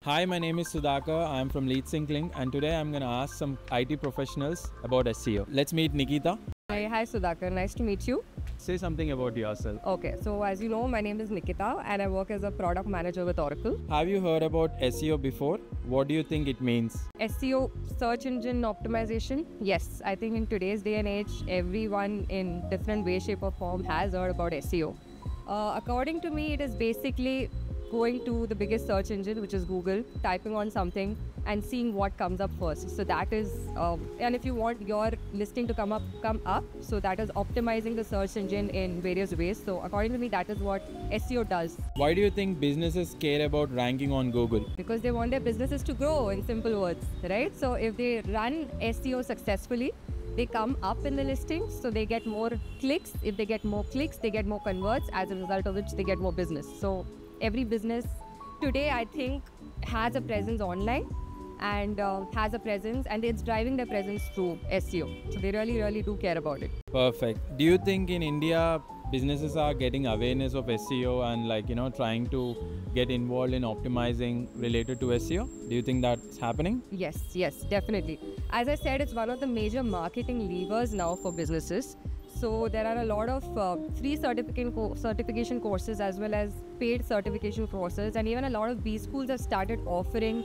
Hi, my name is Sudhakar. I'm from Lead Sync Link, and today I'm going to ask some IT professionals about SEO. Let's meet Nikita. Hi Sudhakar, nice to meet you. Say something about yourself. Okay, so as you know, my name is Nikita and I work as a product manager with Oracle. Have you heard about SEO before? What do you think it means? SEO, search engine optimization. Yes, I think in today's day and age, everyone in different way, shape or form has heard about SEO. According to me, it is basically going to the biggest search engine, which is Google, typing on something and seeing what comes up first. So that is, and if you want your listing to come up, so that is optimizing the search engine in various ways. So according to me, that is what SEO does. Why do you think businesses care about ranking on Google? Because they want their businesses to grow, in simple words, right? So if they run SEO successfully, they come up in the listings, so they get more clicks. If they get more clicks, they get more converts, as a result of which they get more business. So every business today, I think, has a presence online and has a presence, and it's driving their presence through SEO. So they really do care about it. Perfect. Do you think in India businesses are getting awareness of SEO and trying to get involved in optimizing related to SEO? Do you think that's happening? Yes, definitely. As I said, it's one of the major marketing levers now for businesses. So there are a lot of free certification courses as well as paid certification courses, and even a lot of B schools have started offering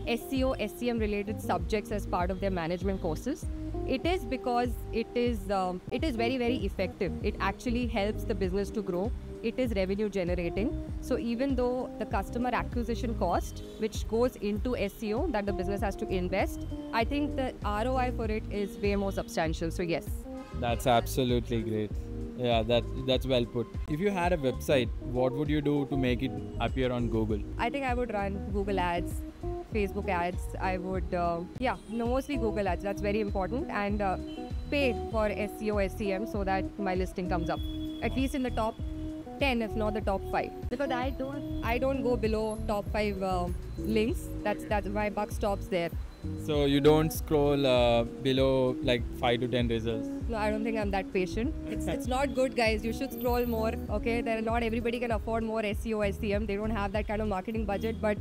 SEO, SEM related subjects as part of their management courses. It is because it is very effective. It actually helps the business to grow. It is revenue generating. So even though the customer acquisition cost, which goes into SEO that the business has to invest, I think the ROI for it is way more substantial. So yes. That's absolutely great. Yeah, that's well put. If you had a website, what would you do to make it appear on Google? I think I would run Google ads, Facebook ads. I would, mostly Google ads. That's very important. And pay for SEO, SEM so that my listing comes up. At least in the top 10, if not the top 5. Because I don't go below top 5 links. That's my buck stops there. So you don't scroll below like 5 to 10 results? No, I don't think I'm that patient. It's not good, guys. You should scroll more. Okay, not everybody can afford more SEO, SEM. They don't have that kind of marketing budget. But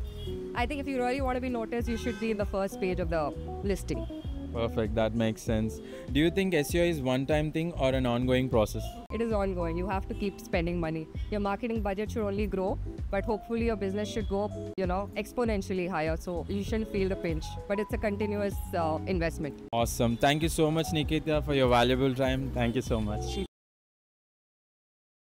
I think if you really want to be noticed, you should be in the first page of the listing. Perfect, that makes sense. Do you think SEO is one-time thing or an ongoing process? It is ongoing. You have to keep spending money. Your marketing budget should only grow, but hopefully your business should go, exponentially higher. So you shouldn't feel the pinch, but it's a continuous investment. Awesome. Thank you so much, Nikita, for your valuable time. Thank you so much.